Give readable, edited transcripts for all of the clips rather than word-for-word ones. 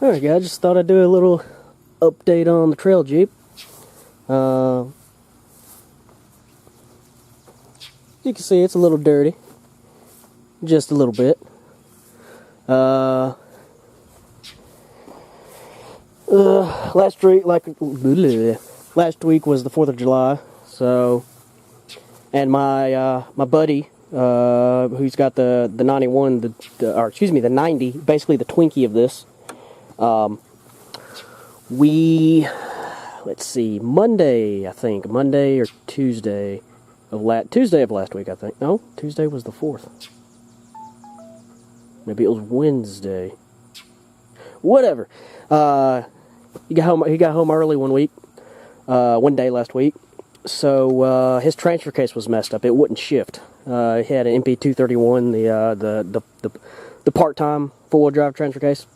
Alright guys, just thought I'd do a little update on the trail Jeep. You can see it's a little dirty. Just a little bit. Last week was the 4th of July, so, and my buddy, who's got the 91, or excuse me, the 90, basically the Twinkie of this, let's see, Monday or Tuesday of last week, I think. No, Tuesday was the 4th. Maybe it was Wednesday. Whatever. He got home early one day last week. So his transfer case was messed up. It wouldn't shift. He had an MP231, the part-time four-wheel drive transfer case.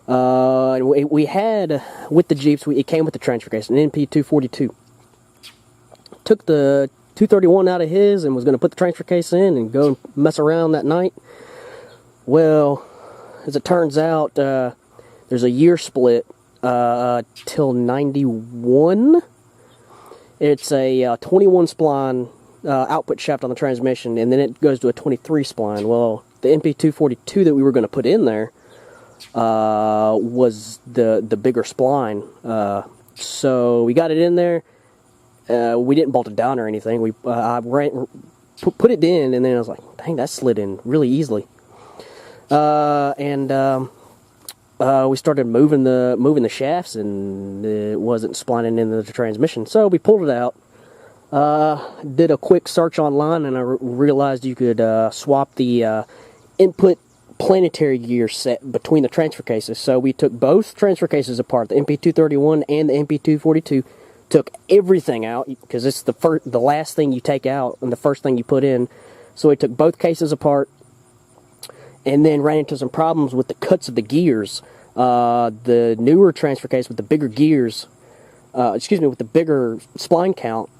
We had with the Jeeps, it came with the transfer case, an MP242. Took the 231 out of his and was going to put the transfer case in and go and mess around that night. Well, as it turns out, there's a year split till 91. It's a 21 spline output shaft on the transmission, and then it goes to a 23 spline. Well, the MP242 that we were going to put in there was the bigger spline. So we got it in there. We didn't bolt it down or anything. I put it in, and then I was like, dang, that slid in really easily. We started moving the shafts, and it wasn't splining into the transmission. So we pulled it out. Did a quick search online, and I realized you could swap the input planetary gear set between the transfer cases. So we took both transfer cases apart, the MP231 and the MP242. Took everything out because it's the last thing you take out and the first thing you put in. So we took both cases apart, and then ran into some problems with the cuts of the gears. The newer transfer case with the bigger gears, with the bigger spline count,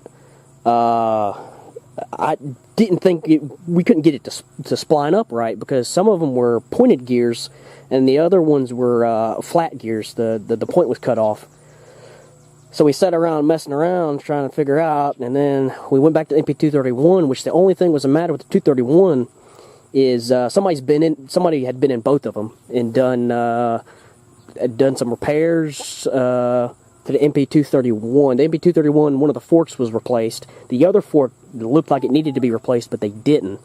I didn't think we couldn't get it to spline up right, because some of them were pointed gears and the other ones were flat gears. The point was cut off. So we sat around messing around trying to figure out, and then we went back to MP231, which the only thing was the matter with the 231 is somebody had been in both of them and done some repairs to the MP231. The MP231, one of the forks was replaced. The other fork looked like it needed to be replaced, but they didn't.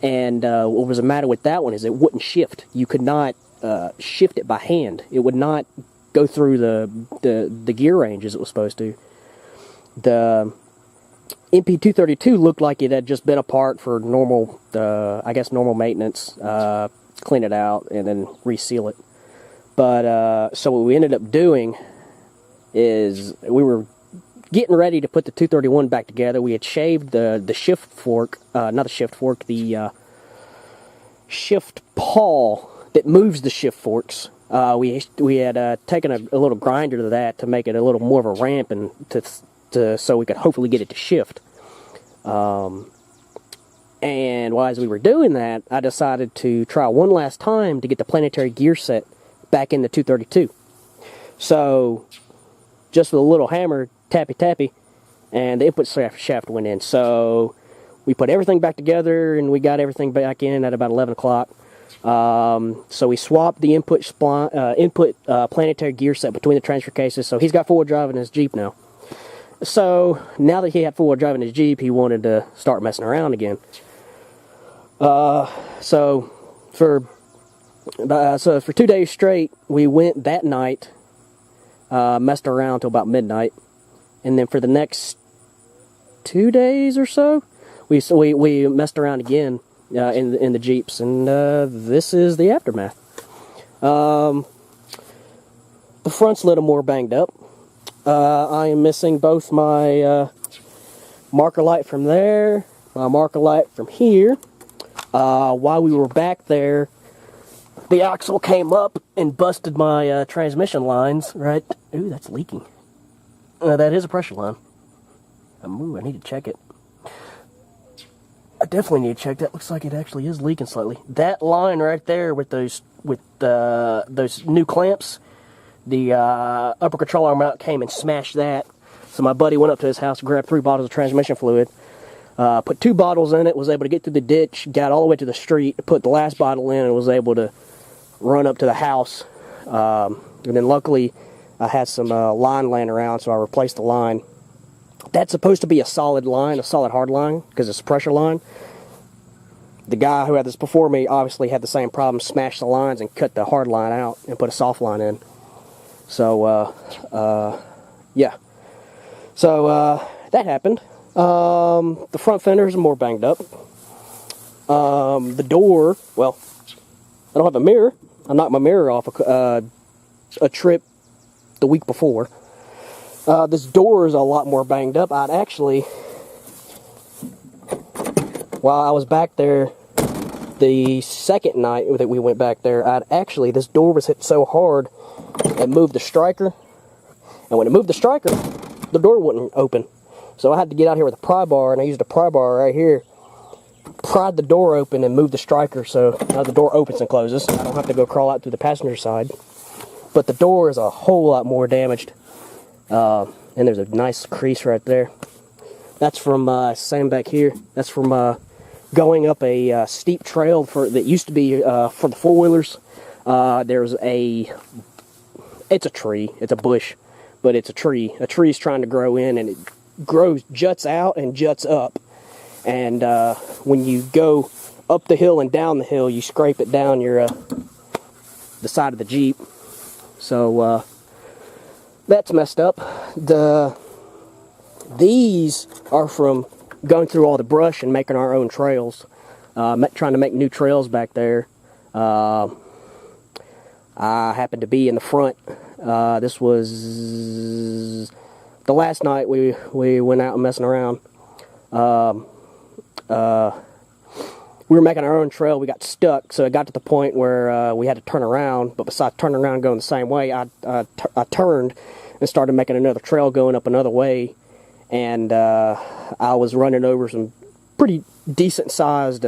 And what was the matter with that one is it wouldn't shift. You could not shift it by hand. It would not go through the gear range as it was supposed to. The MP232 looked like it had just been apart for normal maintenance, clean it out, and then reseal it. But so what we ended up doing is we were getting ready to put the 231 back together. We had shaved the shift fork, not the shift fork, the shift pawl that moves the shift forks. We had taken a little grinder to that to make it a little more of a ramp, and so we could hopefully get it to shift. And as we were doing that, I decided to try one last time to get the planetary gear set back in the 232. So just with a little hammer, tappy, and the input shaft went in. So we put everything back together, and we got everything back in at about 11 o'clock. So we swapped the input planetary gear set between the transfer cases. So he's got four-wheel drive in his Jeep now. So now that he had four-wheel drive in his Jeep, he wanted to start messing around again. So for 2 days straight, we went that night, messed around till about midnight, and then for the next 2 days or so, we messed around again. In the Jeeps, and this is the aftermath. The front's a little more banged up. I am missing both my marker light from there, my marker light from here. While we were back there, the axle came up and busted my transmission lines. Right? Ooh, that's leaking. That is a pressure line. Ooh, I need to check it. I definitely need to check that. Looks like it actually is leaking slightly. That line right there with those new clamps, the upper control arm mount came and smashed that. So my buddy went up to his house, grabbed 3 bottles of transmission fluid, put 2 bottles in it, was able to get through the ditch, got all the way to the street, put the last bottle in, and was able to run up to the house. And then luckily, I had some line laying around, so I replaced the line. That's supposed to be a solid line, a solid hard line, because it's a pressure line. The guy who had this before me obviously had the same problem, smashed the lines and cut the hard line out and put a soft line in. So, yeah. So, that happened. The front fenders are more banged up. The door, well, I don't have a mirror. I knocked my mirror off a trip the week before. This door is a lot more banged up. I'd actually, while I was back there the second night that we went back there, this door was hit so hard it moved the striker. And when it moved the striker, the door wouldn't open. So I had to get out here with a pry bar, and I used a pry bar right here, pried the door open and moved the striker so now the door opens and closes. I don't have to go crawl out through the passenger side. But the door is a whole lot more damaged. And there's a nice crease right there. That's from, same back here, that's from going up a steep trail that used to be for the four-wheelers. It's a tree, it's a bush, but it's a tree. A tree's trying to grow in, and it juts out and juts up. And when you go up the hill and down the hill, you scrape it down the side of the Jeep. So that's messed up. These are from going through all the brush and making our own trails. Trying to make new trails back there. I happened to be in the front. This was the last night we went out and messing around. We were making our own trail. We got stuck, so it got to the point where we had to turn around. But besides turning around and going the same way, I turned and started making another trail going up another way. And I was running over some pretty decent-sized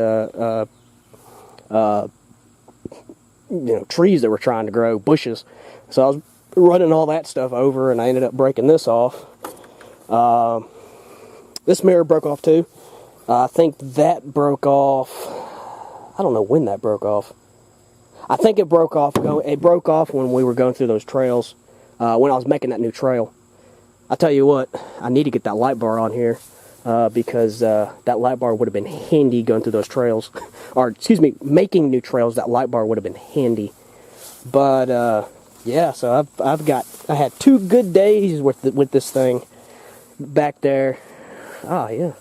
trees that were trying to grow, bushes. So I was running all that stuff over, and I ended up breaking this off. This mirror broke off too. I think that broke off. I don't know when that broke off. I think it broke off. It broke off when we were going through those trails. When I was making that new trail. I tell you what, I need to get that light bar on here because that light bar would have been handy going through those trails. Or excuse me, making new trails. That light bar would have been handy. But yeah, so I had 2 good days with this thing back there. Ah, yeah.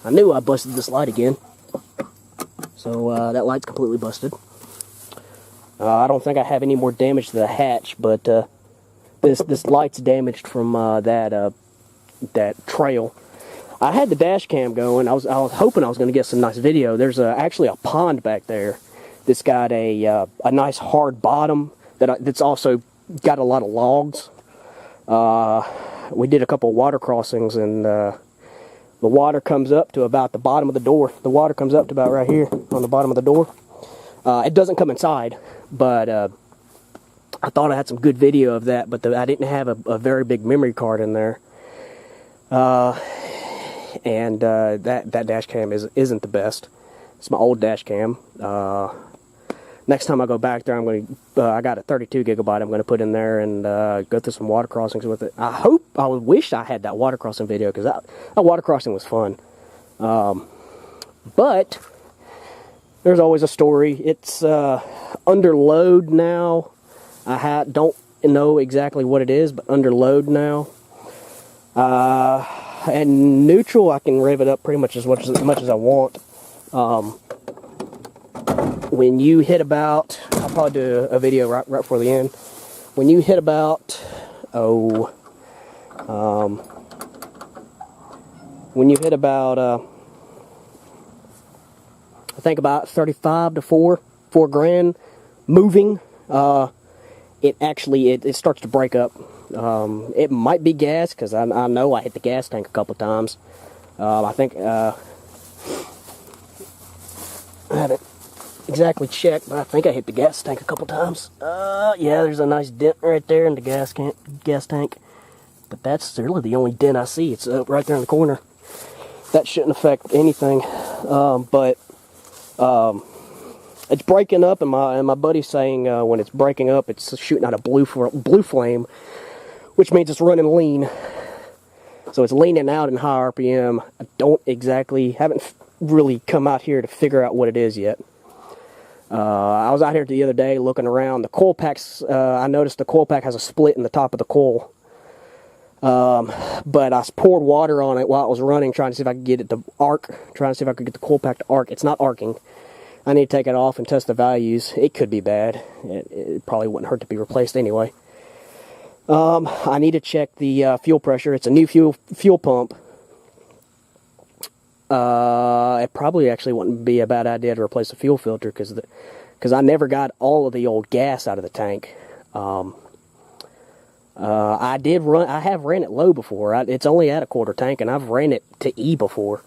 I knew I busted this light again. So that light's completely busted. I don't think I have any more damage to the hatch, but this light's damaged from that trail. I had the dash cam going. I was hoping I was going to get some nice video. There's actually a pond back there that's got a nice hard bottom that's also got a lot of logs. We did a couple water crossings, and the water comes up to about the bottom of the door. The water comes up to about right here on the bottom of the door. It doesn't come inside, but I thought I had some good video of that, but I didn't have a very big memory card in there. And that dash cam isn't the best. It's my old dash cam. Next time I go back there, I got a 32 gigabyte I'm going to put in there and go through some water crossings with it. I wish I had that water crossing video, because that water crossing was fun. But there's always a story. It's under load now. I don't know exactly what it is, but under load now. And neutral, I can rev it up pretty much as much as I want. When you hit about, I'll probably do a video right before the end. When you hit about, I think about 35 to 4 grand moving, it starts to break up. It might be gas, because I know I hit the gas tank a couple times. I think I haven't exactly checked, but I think I hit the gas tank a couple times. Yeah, there's a nice dent right there in the gas tank. But that's really the only dent I see. It's right there in the corner. That shouldn't affect anything. It's breaking up, and my buddy's saying when it's breaking up, it's shooting out a blue flame, which means it's running lean. So it's leaning out in high RPM. I haven't really come out here to figure out what it is yet. I was out here the other day looking around. The coil packs, I noticed the coil pack has a split in the top of the coil. But I poured water on it while it was running, trying to see if I could get it to arc, trying to see if I could get the coil pack to arc. It's not arcing. I need to take it off and test the values. It could be bad. It probably wouldn't hurt to be replaced anyway. I need to check the fuel pressure. It's a new fuel pump. It probably actually wouldn't be a bad idea to replace the fuel filter because I never got all of the old gas out of the tank. I have ran it low before. It's only at a quarter tank, and I've ran it to E before.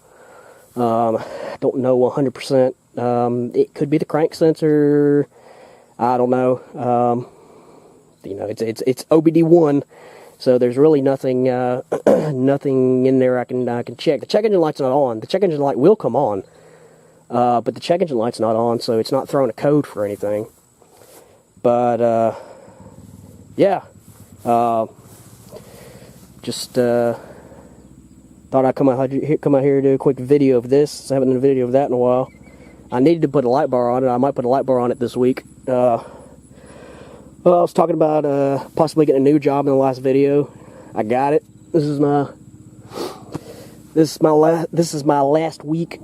Don't know 100%. It could be the crank sensor. I don't know. It's OBD1, so there's really nothing nothing in there I can check. The check engine light's not on. The check engine light will come on, but the check engine light's not on, so it's not throwing a code for anything. But yeah. Just thought I'd come out here and do a quick video of this. I haven't done a video of that in a while. I needed to put a light bar on it. I might put a light bar on it this week. Well, I was talking about possibly getting a new job in the last video. I got it. This is my last week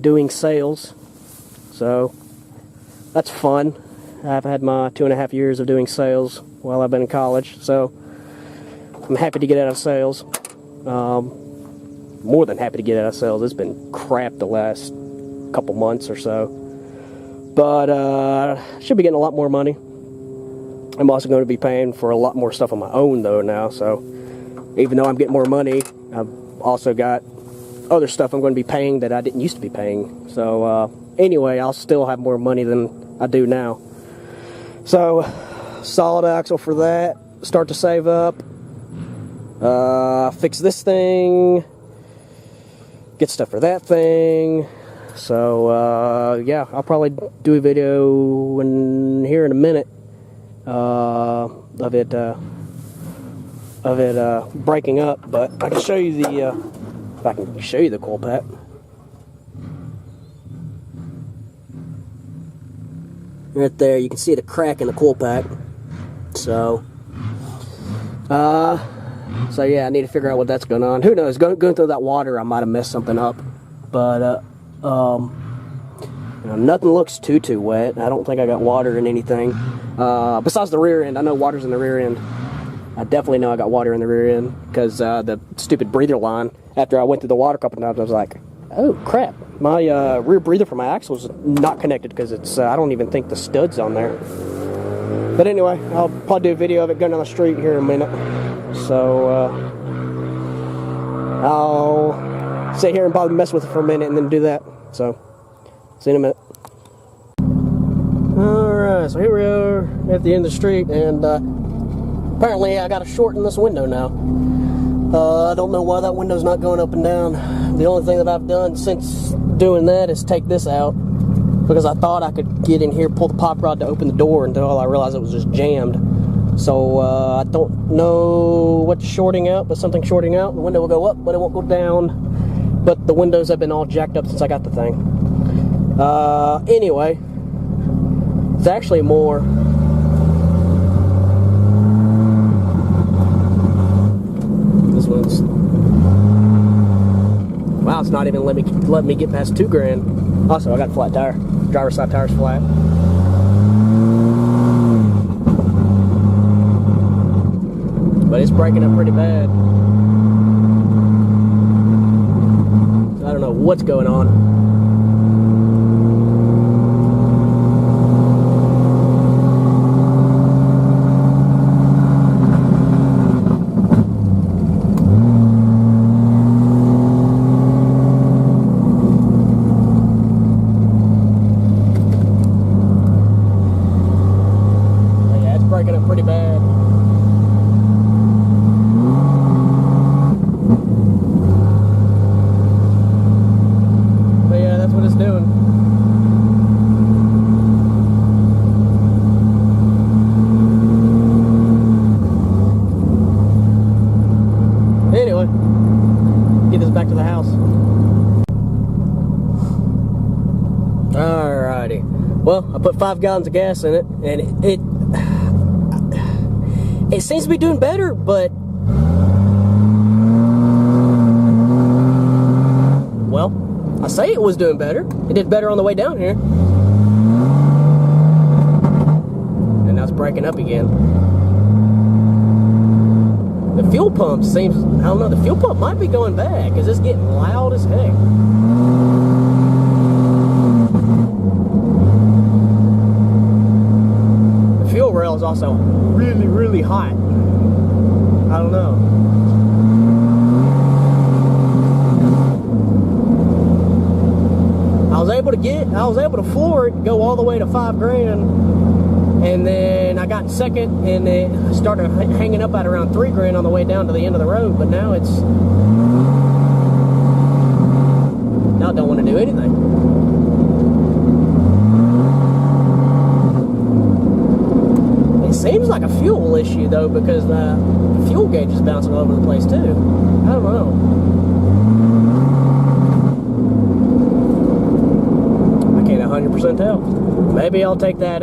doing sales. So that's fun. I've had my 2.5 years of doing sales while I've been in college, so I'm happy to get out of sales. More than happy to get out of sales. It's been crap the last couple months or so, but should be getting a lot more money. I'm also going to be paying for a lot more stuff on my own though now, so even though I'm getting more money, I've also got other stuff I'm going to be paying that I didn't used to be paying. So anyway, I'll still have more money than I do now. So, solid axle for that. Start to save up. Fix this thing. Get stuff for that thing. So, yeah, I'll probably do a video here in a minute of it breaking up. But I can show you if I can show you the coil pack. Right there, you can see the crack in the coil pack. So yeah, I need to figure out what that's going on. Who knows? Going through that water, I might have messed something up. But nothing looks too wet. I don't think I got water in anything. Besides the rear end, I know water's in the rear end. I definitely know I got water in the rear end because the stupid breather line. After I went through the water a couple times, I was like, oh crap, my rear breather for my axle is not connected because it's I don't even think the stud's on there. But anyway, I'll probably do a video of it going down the street here in a minute. So I'll sit here and probably mess with it for a minute and then do that. So see you in a minute. Alright, so here we are at the end of the street, and apparently I got to shorten this window now. I don't know why that window's not going up and down. The only thing that I've done since doing that is take this out because I thought I could get in here, pull the pop rod to open the door until I realized it was just jammed. So I don't know what's shorting out, but something's shorting out. The window will go up, but it won't go down. But the windows have been all jacked up since I got the thing. Anyway, it's actually more. Wow, it's not even letting me get past $2,000. Also, I got a flat tire. Driver's side tire's flat. But it's breaking up pretty bad. So I don't know what's going on. pretty bad. But yeah, that's what it's doing. Anyway, get this back to the house. Alrighty. Well, I put 5 gallons of gas in it, and it seems to be doing better, but well, I say it was doing better. It did better on the way down here, and now it's breaking up again. The fuel pump seems, I don't know, the fuel pump might be going bad because it's getting loud as heck. The fuel rail is also really, really hot. I don't know. I was able to floor it, go all the way to 5 grand, and then I got second, and it started hanging up at around 3 grand on the way down to the end of the road. But now I don't want to do anything. It seems like a fuel issue though, because the fuel gauge is bouncing all over the place too. I don't know. I can't 100% tell. Maybe I'll take that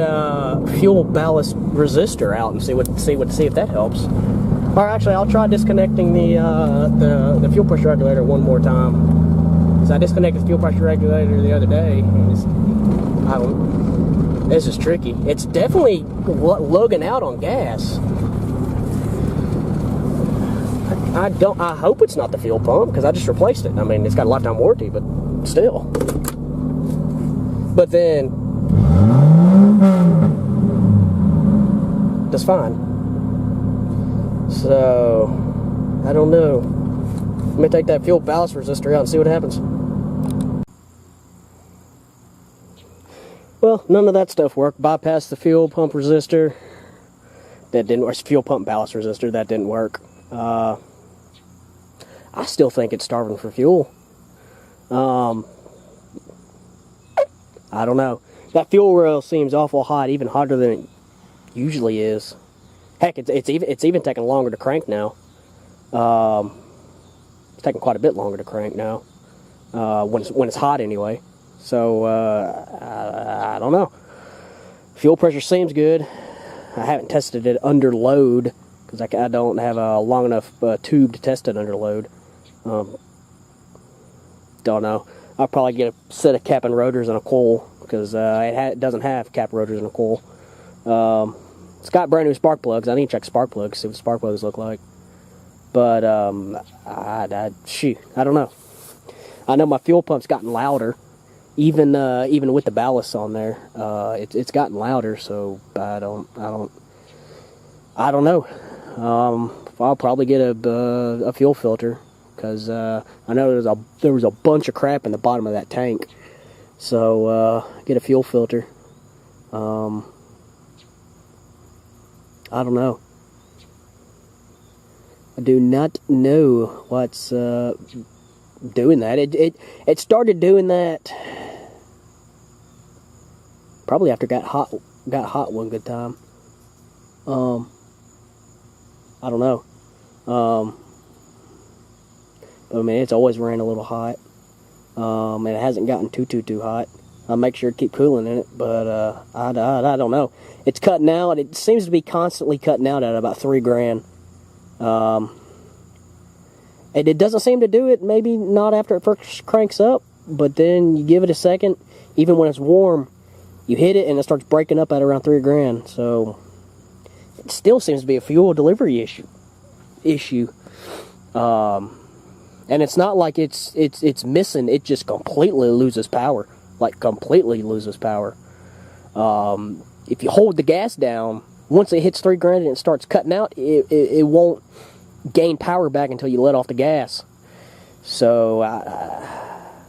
fuel ballast resistor out and see if that helps. Or actually, I'll try disconnecting the fuel pressure regulator one more time. So I disconnected the fuel pressure regulator the other day, and this is tricky. It's definitely lugging out on gas. I hope it's not the fuel pump, because I just replaced it. I mean, it's got a lifetime warranty, but still. But then that's fine. So I don't know. Let me take that fuel ballast resistor out and see what happens. Well, none of that stuff worked. Bypassed the fuel pump resistor. That didn't work. Fuel pump ballast resistor. That didn't work. I still think it's starving for fuel. I don't know. That fuel rail seems awful hot, even hotter than it usually is. Heck, it's even taking longer to crank now. It's taking quite a bit longer to crank now. When it's hot anyway. So I don't know. Fuel pressure seems good. I haven't tested it under load because I don't have a long enough tube to test it under load. Don't know. I'll probably get a set of cap and rotors and a coil because it doesn't have cap rotors and a coil. It's got brand new spark plugs. I need to check spark plugs, see what spark plugs look like. But shoot, I don't know. I know my fuel pump's gotten louder. Even with the ballast on there, it's gotten louder. So I don't know. I'll probably get a fuel filter because I know there was a bunch of crap in the bottom of that tank. So get a fuel filter. I don't know. I do not know what's doing that. It started doing that probably after it got hot one good time. I don't know. But I mean, it's always ran a little hot. And it hasn't gotten too hot. I'll make sure to keep cooling in it, but I don't know. It's cutting out. It seems to be constantly cutting out at about 3 grand. And it doesn't seem to do it, maybe not after it first cranks up, but then you give it a second, even when it's warm, you hit it and it starts breaking up at around 3 grand. So it still seems to be a fuel delivery issue. And it's not like it's missing, it just completely loses power. Like completely loses power. If you hold the gas down, once it hits 3 grand and it starts cutting out, it won't gain power back until you let off the gas. So I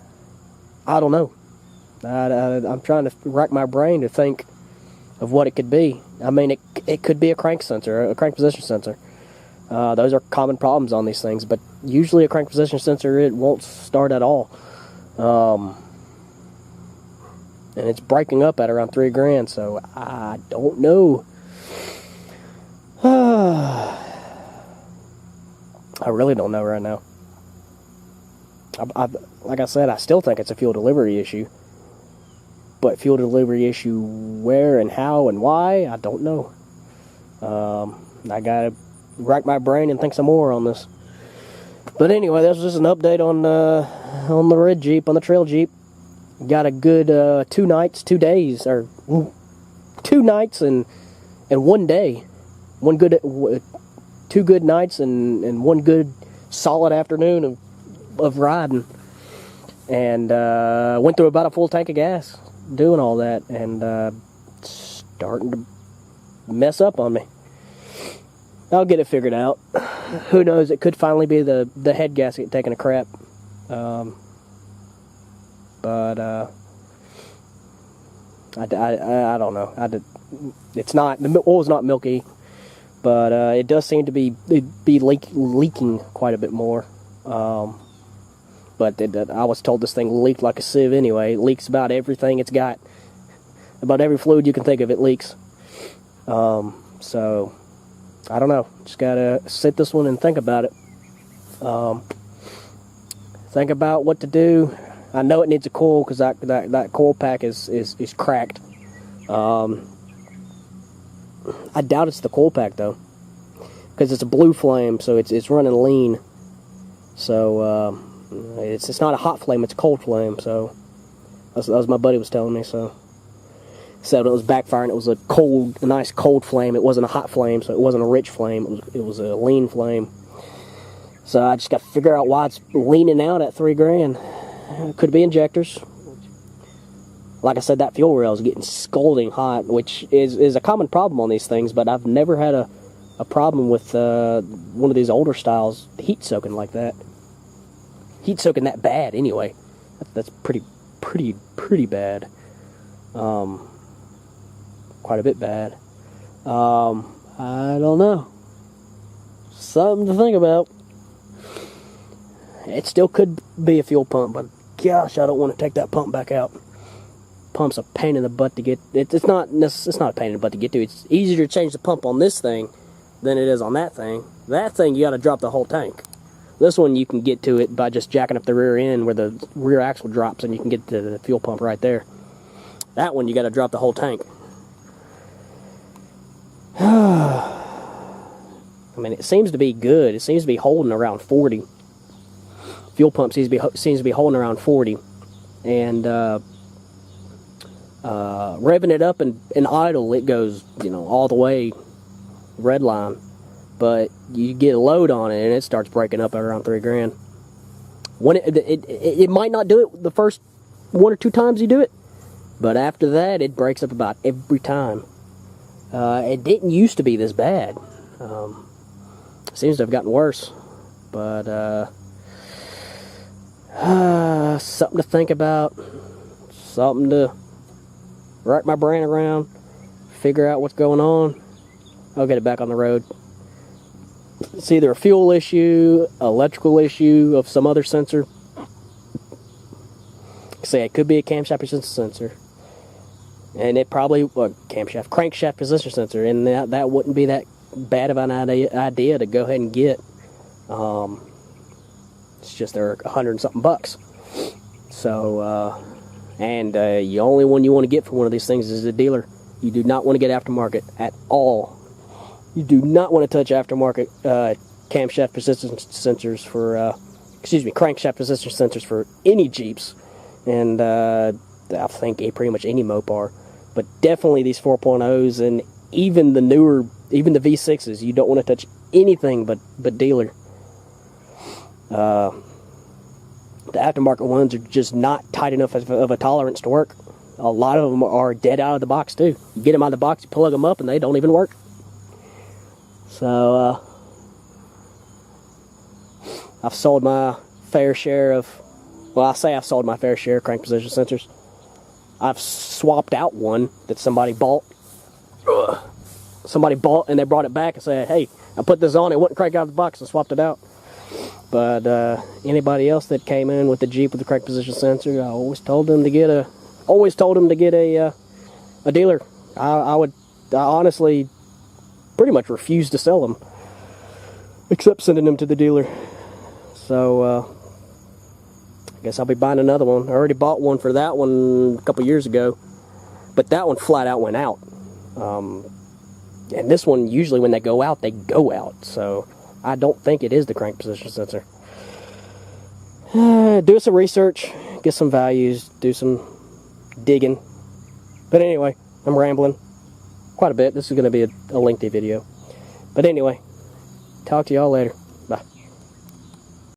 don't know. I'm trying to rack my brain to think of what it could be. I mean, it could be a crank sensor, a crank position sensor. Those are common problems on these things, but usually a crank position sensor, it won't start at all. And it's breaking up at around $3,000, so I don't know. I really don't know right now. Like I said, I still think it's a fuel delivery issue. But fuel delivery issue where and how and why, I don't know. I gotta rack my brain and think some more on this. But anyway, that's just an update on the red Jeep, on the trail Jeep. Got a good 2 nights, 2 days, or 2 nights and 1 day. 2 good nights and 1 good solid afternoon of riding. And went through about a full tank of gas doing all that, and starting to mess up on me. I'll get it figured out. Who knows, it could finally be the head gasket taking a crap. But I don't know. It's not, the oil's not milky, but it does seem to be leaking quite a bit more. But I was told this thing leaked like a sieve anyway. It leaks about everything it's got. About every fluid you can think of, it leaks. So, I don't know. Just gotta sit this one and think about it. Think about what to do. I know it needs a coil because that coil pack is cracked. I doubt it's the coil pack though, because it's a blue flame, so it's running lean. So it's not a hot flame; it's a cold flame. So that was my buddy was telling me. So said when it was backfiring, it was a nice cold flame. It wasn't a hot flame, so it wasn't a rich flame. It was a lean flame. So I just got to figure out why it's leaning out at $3,000. Could be injectors. Like I said, that fuel rail is getting scalding hot, which is a common problem on these things, but I've never had a problem with one of these older styles heat soaking like that. Heat soaking that bad anyway. That's pretty bad. Quite a bit bad. I don't know. Something to think about. It still could be a fuel pump, but gosh, I don't want to take that pump back out. Pump's a pain in the butt to get. It's not a pain in the butt to get to. It's easier to change the pump on this thing than it is on that thing. That thing, you got to drop the whole tank. This one, you can get to it by just jacking up the rear end where the rear axle drops, and you can get to the fuel pump right there. That one, you got to drop the whole tank. I mean, it seems to be good. It seems to be holding around 40. Fuel pump seems to be holding around 40, and revving it up and idle, it goes, all the way red line. But you get a load on it, and it starts breaking up at around $3,000. When it might not do it the first 1 or 2 times you do it, but after that, it breaks up about every time. It didn't used to be this bad. Seems to have gotten worse, but something to think about, something to wrap my brain around, figure out what's going on. I'll get it back on the road. It's either a fuel issue, electrical issue of some other sensor. Say it could be a camshaft position sensor, and it probably crankshaft position sensor, and that wouldn't be that bad of an idea to go ahead and get. It's just they're $100 and something bucks. So, and the only one you want to get for one of these things is a dealer. You do not want to get aftermarket at all. You do not want to touch aftermarket camshaft position sensors for, crankshaft position sensors for any Jeeps, and I think pretty much any Mopar, but definitely these 4.0s and even the newer, even the V6s. You don't want to touch anything but dealer. The aftermarket ones are just not tight enough of a tolerance to work. A lot of them are dead out of the box too. You get them out of the box, you plug them up, and they don't even work. So, I've sold my fair share of, I've sold my fair share of crank position sensors. I've swapped out one that somebody bought somebody bought and they brought it back and said, hey, I put this on, it wouldn't crank out of the box, and swapped it out. But anybody else that came in with the Jeep with the crank position sensor, I always told them to get a dealer. I honestly pretty much refuse to sell them, except sending them to the dealer. So I guess I'll be buying another one. I already bought one for that one a couple years ago, but that one flat out went out. And this one, usually when they go out, so I don't think it is the crank position sensor. Do some research, get some values, do some digging. But anyway, I'm rambling quite a bit. This is going to be a lengthy video. But anyway, talk to y'all later.